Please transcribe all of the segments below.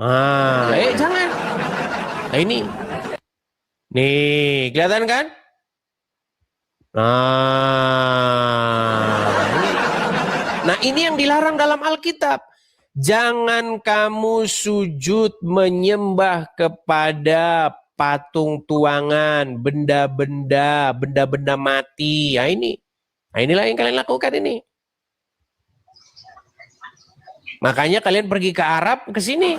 Jangan. Nah ini. Nih, kelihatan kan? Nah, ini yang dilarang dalam Alkitab. Jangan kamu sujud menyembah kepada patung tuangan, benda-benda mati. Nah, ini. Nah, inilah yang kalian lakukan ini. Makanya kalian pergi ke Arab, ke sini.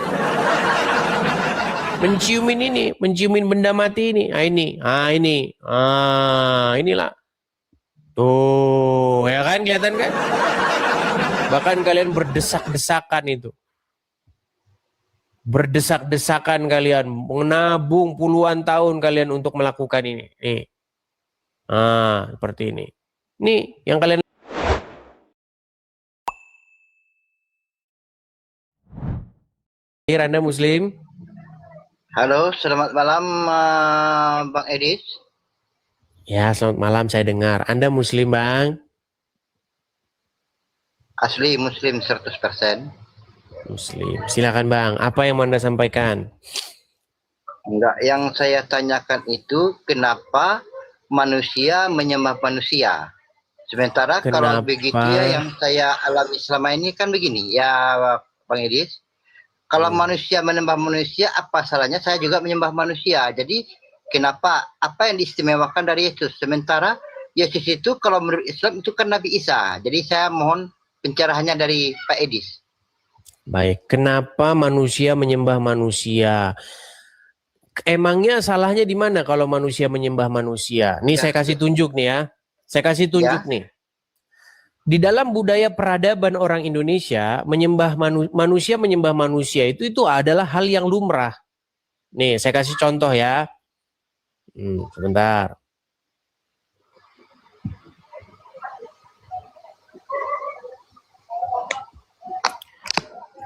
Menciumin benda mati ini. Nah, ini. Inilah. Tuh, ya kan, kelihatan kan? Bahkan kalian berdesak-desakan itu. Berdesak-desakan kalian, menabung puluhan tahun kalian untuk melakukan ini. Nih. Seperti ini. Nih, yang kalian Anda Muslim. Halo, selamat malam Bang Edis. Ya, selamat malam, saya dengar. Anda Muslim, Bang? Asli Muslim 100%. Muslim. Silakan, Bang. Apa yang mau Anda sampaikan? Enggak, yang saya tanyakan itu kenapa manusia menyembah manusia. Sementara kalau begitu ya yang saya alami selama ini kan begini, ya Bang Edis. Kalau manusia menyembah manusia, apa salahnya saya juga menyembah manusia. Jadi kenapa, apa yang diistimewakan dari Yesus? Sementara Yesus itu kalau menurut Islam itu kan Nabi Isa. Jadi saya mohon pencerahannya dari Pak Edis. Baik, kenapa manusia menyembah manusia? Emangnya salahnya di mana kalau manusia menyembah manusia? Nih saya kasih tunjuk nih ya. Saya kasih tunjuk nih. Di dalam budaya peradaban orang Indonesia, manusia menyembah manusia itu adalah hal yang lumrah. Nih, saya kasih contoh ya. Sebentar.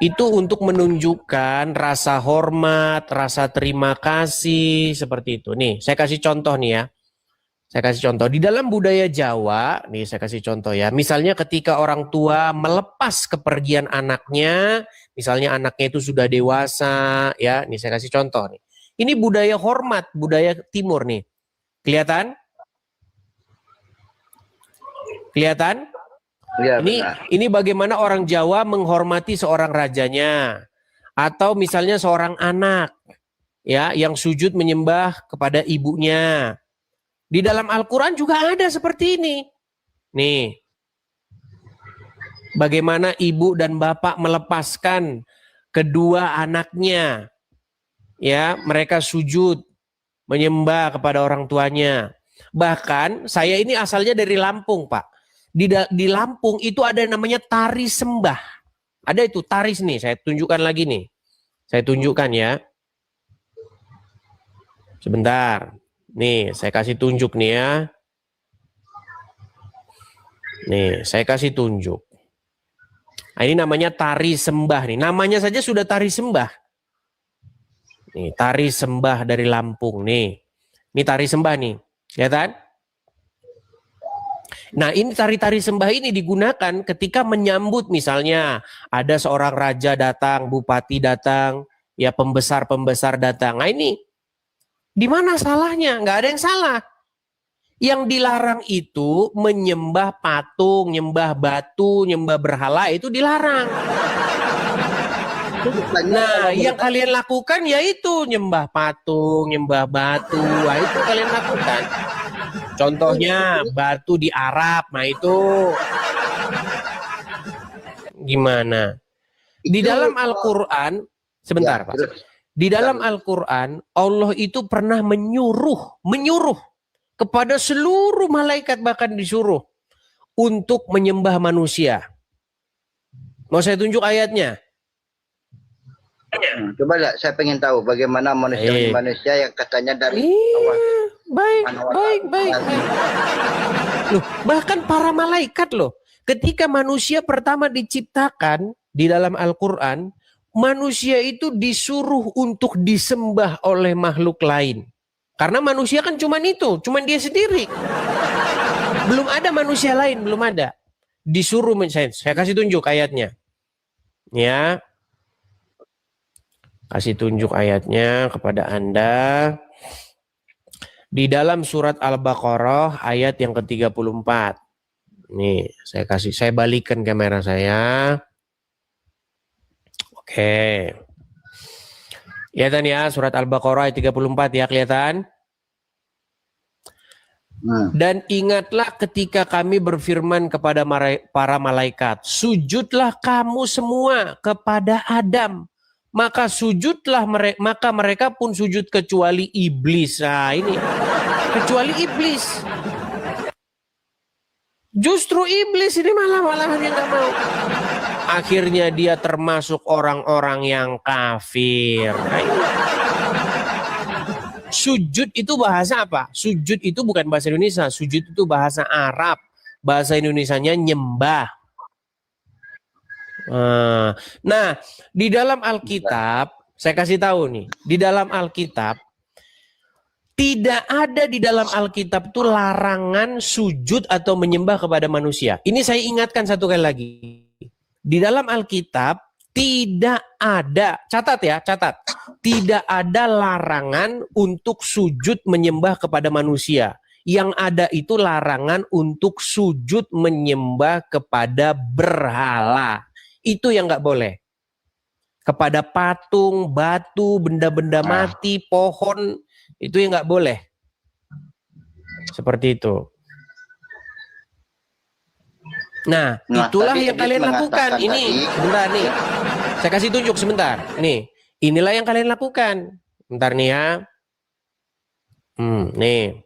Itu untuk menunjukkan rasa hormat, rasa terima kasih, seperti itu. Nih, saya kasih contoh nih ya. Saya kasih contoh. Di dalam budaya Jawa, nih saya kasih contoh ya. Misalnya ketika orang tua melepas kepergian anaknya, misalnya anaknya itu sudah dewasa, ya. Nih saya kasih contoh nih. Ini budaya hormat, budaya timur nih. Kelihatan? Kelihatan? Ya, ini bagaimana orang Jawa menghormati seorang rajanya. Atau misalnya seorang anak, ya, yang sujud menyembah kepada ibunya. Di dalam Al-Quran juga ada seperti ini. Nih. Bagaimana ibu dan bapak melepaskan kedua anaknya. Ya, mereka sujud menyembah kepada orang tuanya. Bahkan saya ini asalnya dari Lampung, Pak. Di Lampung itu ada namanya tari sembah. Ada itu taris nih, saya tunjukkan lagi nih. Saya tunjukkan ya. Sebentar. Nih, saya kasih tunjuk nih ya. Nih, saya kasih tunjuk. Nah, ini namanya tari sembah nih. Namanya saja sudah tari sembah. Nih, tari sembah dari Lampung nih. Ini tari sembah nih. Kelihatan? Nah, ini tari-tari sembah ini digunakan ketika menyambut misalnya ada seorang raja datang, bupati datang, ya pembesar-pembesar datang. Nah, ini di mana salahnya? Nggak ada yang salah. Yang dilarang itu menyembah patung, nyembah batu, nyembah berhala, itu dilarang. Nah, yang kalian lakukan yaitu nyembah patung, nyembah batu. Nah, itu kalian lakukan. Contohnya batu di Arab. Nah, itu gimana? Di dalam Al-Quran, sebentar Pak. Di dalam Al-Quran, Allah itu pernah menyuruh kepada seluruh malaikat, bahkan disuruh untuk menyembah manusia. Mau saya tunjuk ayatnya? Coba lah, saya pengen tahu bagaimana manusia yang katanya dari Allah. Baik. Loh, bahkan para malaikat loh. Ketika manusia pertama diciptakan di dalam Al-Quran, manusia itu disuruh untuk disembah oleh makhluk lain. Karena manusia kan cuman dia sendiri. Belum ada manusia lain, belum ada. Disuruh, saya kasih tunjuk ayatnya. Ya. kasih tunjuk ayatnya kepada Anda. Di dalam surat Al-Baqarah ayat yang ke-34. Nih, saya balikan kamera saya. Oke. Kelihatan ya, surat Al-Baqarah ayat 34 ya, kelihatan? Dan ingatlah ketika kami berfirman kepada para malaikat, sujudlah kamu semua kepada Adam. Maka maka mereka pun sujud kecuali iblis. Nah ini, kecuali iblis. Justru iblis ini malah dia nggak mau. Akhirnya dia termasuk orang-orang yang kafir. Nah, ini. Sujud itu bahasa apa? Sujud itu bukan bahasa Indonesia. Sujud itu bahasa Arab. Bahasa Indonesianya nyembah. Nah, di dalam Alkitab, saya kasih tahu nih, di dalam Alkitab tidak ada di dalam Alkitab itu larangan sujud atau menyembah kepada manusia. Ini saya ingatkan satu kali lagi. Di dalam Alkitab tidak ada, catat ya, catat. Tidak ada larangan untuk sujud menyembah kepada manusia. Yang ada itu larangan untuk sujud menyembah kepada berhala. Itu yang nggak boleh. Kepada patung, batu, benda-benda mati, pohon, itu yang nggak boleh. Seperti itu. Nah, itulah yang kalian lakukan. Ini, sebentar nih. Saya kasih tunjuk sebentar. Nih, inilah yang kalian lakukan. Bentar nih ya. Nih.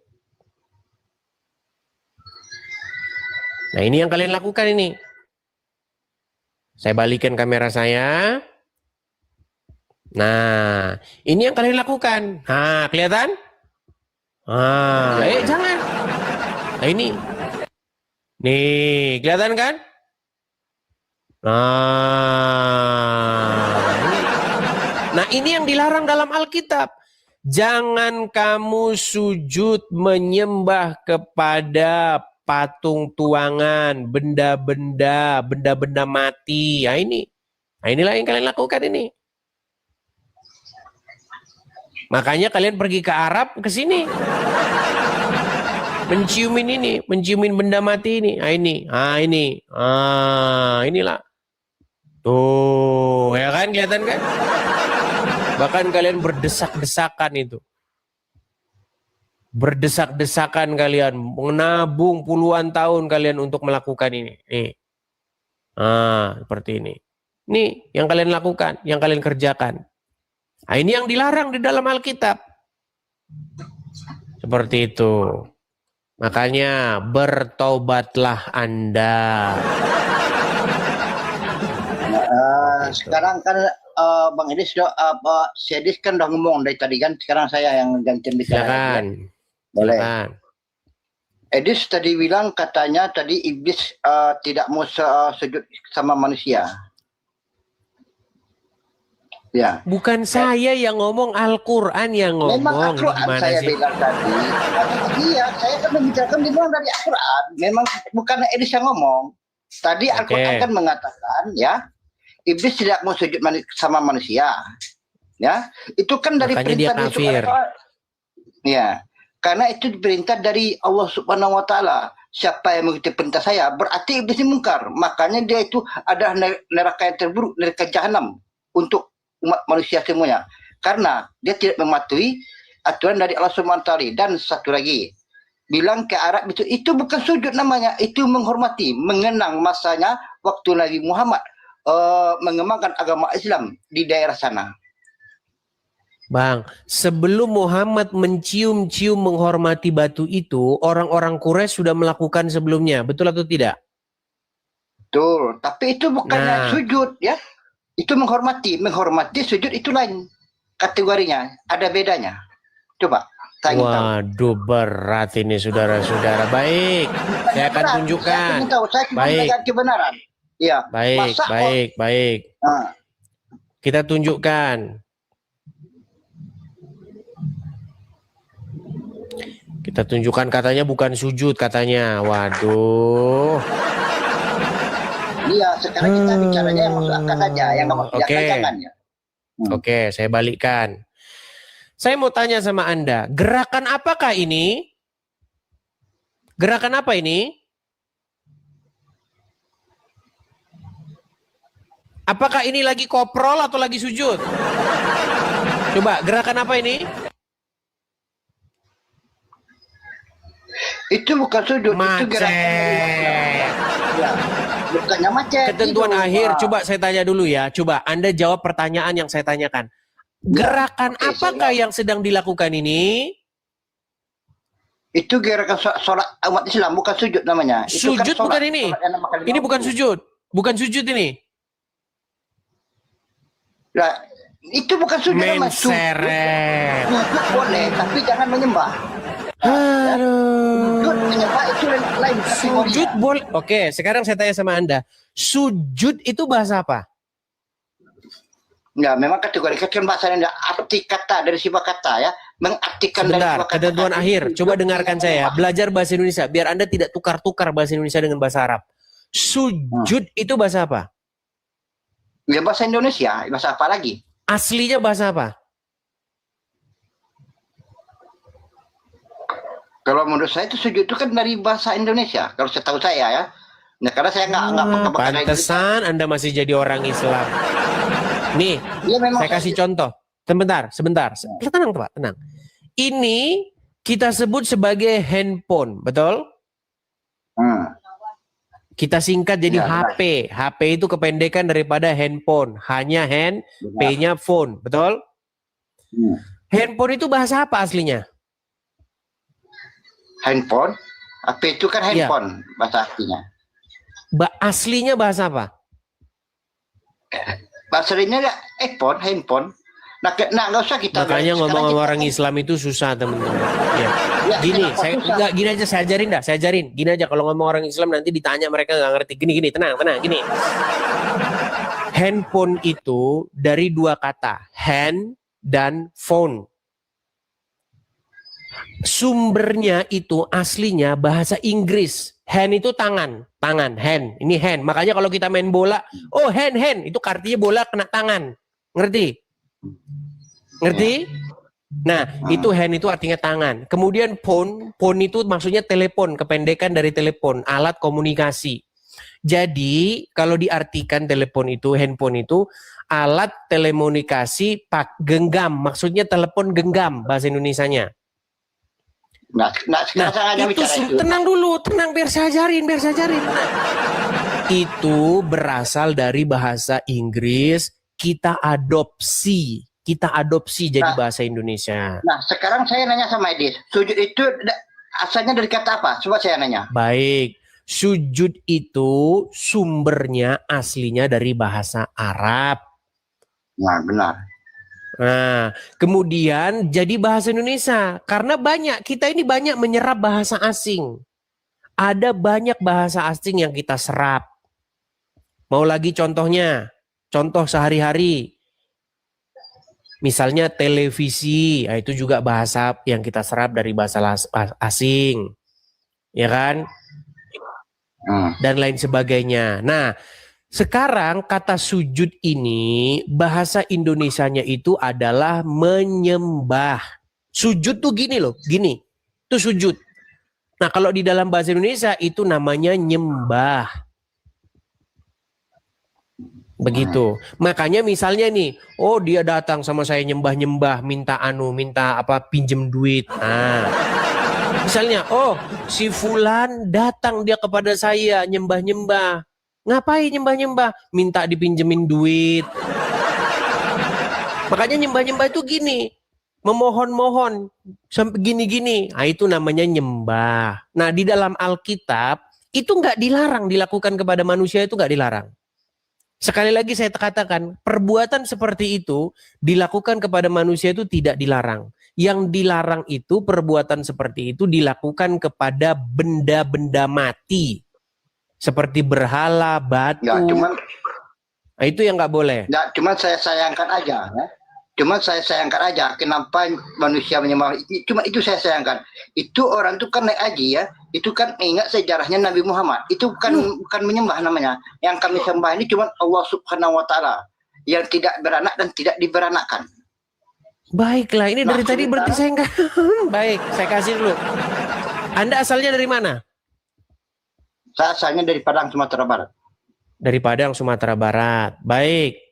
Nah, ini yang kalian lakukan ini. Saya balikan kamera saya. Nah, ini yang kalian lakukan. Nah, kelihatan? Jangan. Nah, ini. Nih, kelihatan kan? Nah, ini yang dilarang dalam Alkitab. Jangan kamu sujud menyembah kepada patung tuangan, benda-benda mati. Nah, ini. Nah, inilah yang kalian lakukan ini. Makanya kalian pergi ke Arab, ke sini. Menciumin benda mati ini. Nah, ini. Inilah. Tuh, ya kan, kelihatan kan? Bahkan kalian berdesak-desakan itu. Berdesak-desakan kalian, menabung puluhan tahun kalian untuk melakukan ini. Nih. Seperti ini. Ini yang kalian lakukan, yang kalian kerjakan. Nah, ini yang dilarang di dalam Alkitab. Seperti itu. Makanya bertobatlah Anda. Sekarang kan Bang Edis Sedis kan udah ngomong dari tadi kan. Sekarang saya yang gantian bicara. Silakan. Boleh. Silakan. Edis tadi bilang katanya tadi iblis tidak mau sujud sama manusia. Ya. Bukan saya yang ngomong, Al-Quran yang ngomong. Memang Al-Quran saya bilang tadi. Iya, saya kan membicarakan dibilang dari Al-Quran. Memang bukan Edis yang ngomong. Tadi Al-Quran kan mengatakan ya, iblis tidak mau sujud sama manusia. Ya, itu kan dari makanya perintah dia kafir. Ya, karena itu perintah dari Allah Subhanahu Wa Taala. Siapa yang mengikuti perintah saya, berarti iblis ini mungkar. Makanya dia itu ada neraka yang terburuk, neraka jahanam untuk umat manusia semuanya, karena dia tidak mematuhi aturan dari Allah Subhanahu Wa Taala. Dan satu lagi, bilang ke Arab itu bukan sujud namanya, itu menghormati, mengenang masanya waktu Nabi Muhammad mengembangkan agama Islam di daerah sana. Bang, sebelum Muhammad mencium-cium menghormati batu itu, orang-orang Quraisy sudah melakukan sebelumnya, betul atau tidak? Betul, tapi itu bukannya sujud ya. Itu menghormati sujud itu lain kategorinya, ada bedanya. Coba tanya. Waduh, berat ini saudara-saudara. Baik, saya akan tunjukkan. Saya baik, kebenaran. Ya. Baik. Kita tunjukkan. Kita tunjukkan, katanya bukan sujud katanya. Waduh. Iya, sekarang kita bicaranya yang masuk akal saja, yang nggak masuk akal jangan ya. Oke, saya balikkan. Saya mau tanya sama Anda, gerakan apakah ini? Gerakan apa ini? Apakah ini lagi koprol atau lagi sujud? Coba, gerakan apa ini? Itu bukan sujud, itu gerakan Macet. ya. Bukannya macet. Ketentuan itu. akhir, Wah. coba saya tanya dulu ya. Coba Anda jawab pertanyaan yang saya tanyakan. Gerakan Oke, apakah yang sedang dilakukan ini? Itu gerakan sholat umat Islam, bukan sujud namanya. Itu Sujud kan bukan ini. sholat yang nama kali Ini waktu. bukan sujud. Bukan sujud ini. Lah, itu bukan sujud namanya. Menseret. Sujud boleh, tapi jangan menyembah. Aduh. Sujud menyembah itu lain Sujud kategorinya. boleh. Oke, sekarang saya tanya sama Anda. Sujud itu bahasa apa? Ya, memang kategori kan bahasa yang arti kata dari sifat kata ya, mengartikan dari Sebentar, sifat kata. ketentuan akhir. Coba dengarkan saya. Belajar bahasa Indonesia biar Anda tidak tukar-tukar bahasa Indonesia dengan bahasa Arab. Sujud itu bahasa apa? Ya bahasa Indonesia, bahasa apa lagi? Aslinya bahasa apa? Kalau menurut saya itu sujud itu kan dari bahasa Indonesia. Kalau setahu saya ya. Nah, karena saya nggak pakai Pantesan Anda masih jadi orang Islam. Nih, ya, memang saya kasih contoh. Sebentar. Tenang, Pak, tenang. Ini kita sebut sebagai handphone, betul? Kita singkat jadi Ya, HP. HP itu kependekan daripada handphone. Hanya hand, P-nya phone, betul? Handphone itu bahasa apa aslinya? Handphone. Apa itu kan Iya. handphone bahasa aslinya. Aslinya bahasa apa? Bahasa aslinya ya handphone. Nah, nggak usah kita. Makanya sekarang ngomong sama kita- orang Islam itu susah, teman-teman. Ya. Ya, Gini, kenapa susah? gini aja saya ajarin dah, saya ajarin. Gini aja kalau ngomong orang Islam nanti ditanya mereka nggak ngerti. Gini, tenang, gini. Handphone itu dari dua kata, hand dan phone. Sumbernya itu aslinya bahasa Inggris. Hand itu tangan, hand. Ini hand. Makanya kalau kita main bola, oh hand, itu artinya bola kena tangan. Ngerti? Nah, itu hand itu artinya tangan. Kemudian phone itu maksudnya telepon, kependekan dari telepon, alat komunikasi. Jadi, kalau diartikan telepon itu, handphone itu alat telekomunikasi genggam, maksudnya telepon genggam bahasa Indonesianya. Nah, sekarang saya hanya itu bicara itu. tenang dulu, biar saya ajarin. Itu berasal dari bahasa Inggris, kita adopsi jadi bahasa Indonesia. Nah, sekarang saya nanya sama Edis, sujud itu asalnya dari kata apa? Coba saya nanya. Baik, sujud itu sumbernya aslinya dari bahasa Arab. Nah, benar. Nah, kemudian jadi bahasa Indonesia. Karena kita ini banyak menyerap bahasa asing. Ada banyak bahasa asing yang kita serap. Mau lagi contohnya? Contoh sehari-hari. Misalnya televisi, itu juga bahasa yang kita serap dari bahasa asing. Ya kan? Dan lain sebagainya. Nah, sekarang kata sujud ini bahasa Indonesianya itu adalah menyembah. Sujud tuh gini loh, gini. Itu sujud. Nah, kalau di dalam bahasa Indonesia itu namanya nyembah. Begitu. Makanya misalnya nih, oh dia datang sama saya nyembah-nyembah, minta pinjem duit. Nah, misalnya, oh si fulan datang dia kepada saya nyembah-nyembah. Ngapain nyembah-nyembah? Minta dipinjemin duit. Makanya nyembah-nyembah itu gini, memohon-mohon sampai gini-gini. Nah, itu namanya nyembah. Nah, di dalam Alkitab itu nggak dilarang dilakukan kepada manusia, itu nggak dilarang. Sekali lagi saya katakan, perbuatan seperti itu dilakukan kepada manusia itu tidak dilarang. Yang dilarang itu perbuatan seperti itu dilakukan kepada benda-benda mati. Seperti berhala, batu. Ya, cuman, nah, itu yang nggak boleh. Ya, cuman saya sayangkan aja. Ya. Kenapa manusia menyembah. Cuma itu saya sayangkan. Itu orang itu kan naik haji ya. Itu kan ingat sejarahnya Nabi Muhammad. Itu bukan menyembah namanya. Yang kami sembah ini cuma Allah Subhanahu Wa Taala. yang tidak beranak dan tidak diberanakkan. Baiklah, ini dari tadi sementara- berarti saya enggak. Baik, saya kasih dulu. Anda asalnya dari mana? Saya asalnya dari Padang, Sumatera Barat. Dari Padang, Sumatera Barat. Baik.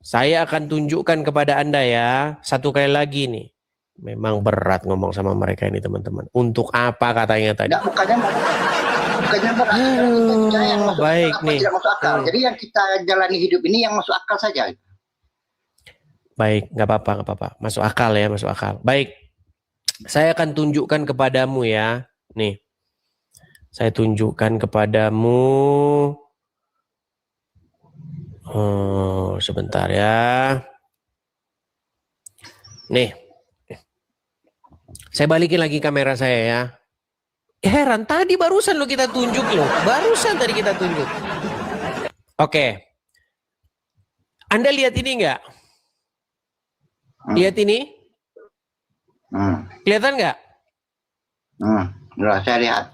Saya akan tunjukkan kepada Anda ya. Satu kali lagi nih. Memang berat ngomong sama mereka ini teman-teman. Untuk apa katanya tadi? Nggak, bukannya berat. Yang masuk baik akal, nih. tidak masuk akal. Jadi yang kita jalani hidup ini yang masuk akal saja. Baik, nggak apa-apa. Masuk akal ya, masuk akal. Baik, saya akan tunjukkan kepadamu ya. Nih, saya tunjukkan kepadamu. Oh, sebentar ya. Nih, saya balikin lagi kamera saya ya. Heran, tadi barusan lo kita tunjuk loh. Barusan tadi kita tunjuk. Oke. Anda lihat ini nggak? Lihat ini? Kelihatan nggak? Saya lihat.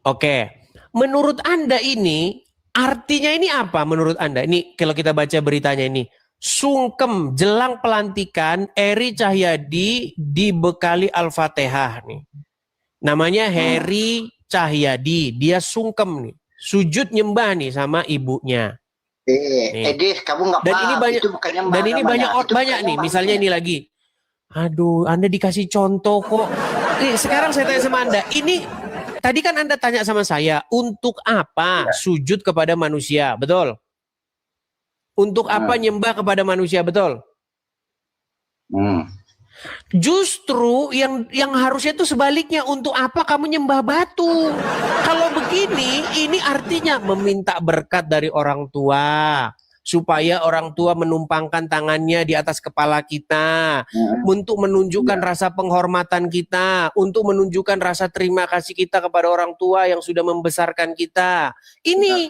Oke. Menurut Anda ini, artinya ini apa menurut Anda? Ini kalau kita baca beritanya ini. Sungkem jelang pelantikan Eri Cahyadi dibekali Al-Fatihah nih. Namanya Heri Cahyadi. Dia sungkem nih. Sujud nyembah nih sama ibunya. Edis, kamu nggak Dan ini banyak, itu bukan nyembah dan ini namanya. banyak nih. Misalnya ini lagi. Aduh, Anda dikasih contoh kok. Sekarang saya tanya sama Anda. Ini tadi kan Anda tanya sama saya, untuk apa sujud kepada manusia? Betul? Untuk apa nyembah kepada manusia? Betul? Justru yang harusnya itu sebaliknya, untuk apa kamu nyembah batu? Kalau begini, ini artinya meminta berkat dari orang tua, supaya orang tua menumpangkan tangannya di atas kepala kita, untuk menunjukkan rasa penghormatan kita, untuk menunjukkan rasa terima kasih kita kepada orang tua yang sudah membesarkan kita. Ini.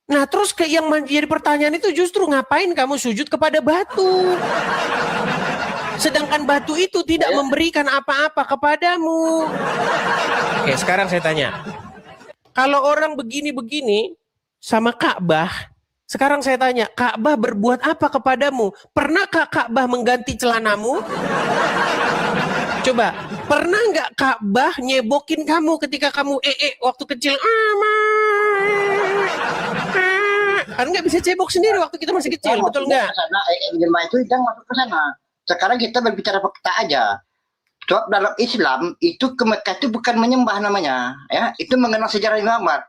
Nah, terus yang menjadi pertanyaan itu justru ngapain kamu sujud kepada batu? Sedangkan batu itu tidak memberikan apa-apa kepadamu. Oke, sekarang saya tanya. Kalau orang begini-begini sama Ka'bah, sekarang saya tanya, Ka'bah berbuat apa kepadamu? Pernahkah Ka'bah mengganti celanamu? Coba, pernah nggak Ka'bah nyebokin kamu ketika kamu waktu kecil? Kan nggak bisa cebok sendiri waktu kita masih kecil, betul nggak? Jemaah itu yang masuk ke sana. Sekarang kita berbicara fakta aja. Sebab dalam Islam itu ke Mekah itu bukan menyembah namanya, ya. Itu mengenal sejarah Muhammad.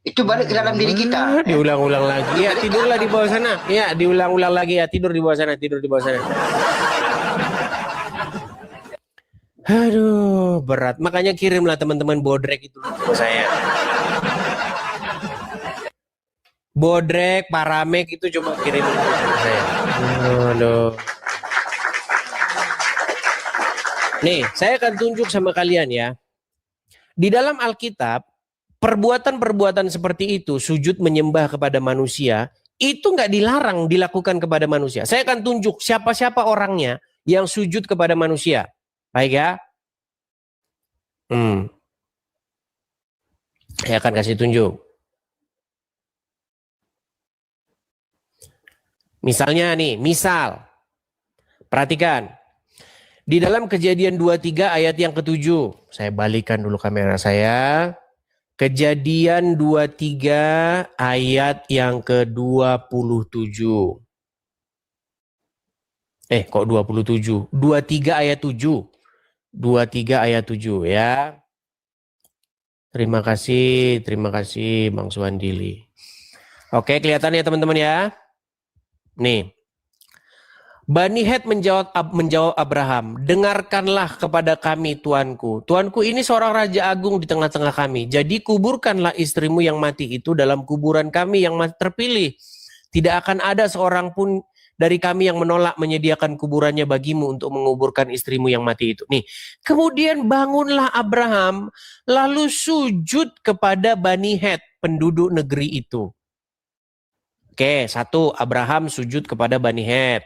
Itu balik ke dalam diri kita. Diulang-ulang lagi. Ya, tidurlah di bawah sana. Ya, diulang-ulang lagi ya. Tidur di bawah sana. Aduh, berat. Makanya kirimlah teman-teman bodrek itu ke saya. Bodrek, Paramek itu coba kirim ke saya. Aduh. Nih, saya akan tunjuk sama kalian ya. Di dalam Alkitab, perbuatan-perbuatan seperti itu, sujud menyembah kepada manusia, itu nggak dilarang dilakukan kepada manusia. Saya akan tunjuk siapa-siapa orangnya yang sujud kepada manusia. Baik ya? Saya akan kasih tunjuk. Misalnya nih, perhatikan. Di dalam Kejadian 23 ayat yang ke-7. Saya balikan dulu kamera saya. Kejadian 23 ayat yang ke-27. Kok 27? 23 ayat 7. 23 ayat 7 ya. Terima kasih Bang Suandili. Oke, kelihatan ya teman-teman ya. Nih. Bani Het menjawab Abraham, dengarkanlah kepada kami Tuanku. Tuanku ini seorang raja agung di tengah-tengah kami. Jadi kuburkanlah istrimu yang mati itu dalam kuburan kami yang terpilih. Tidak akan ada seorang pun dari kami yang menolak menyediakan kuburannya bagimu untuk menguburkan istrimu yang mati itu. Nih, kemudian bangunlah Abraham lalu sujud kepada Bani Het, penduduk negeri itu. Oke, 1, Abraham sujud kepada Bani Het.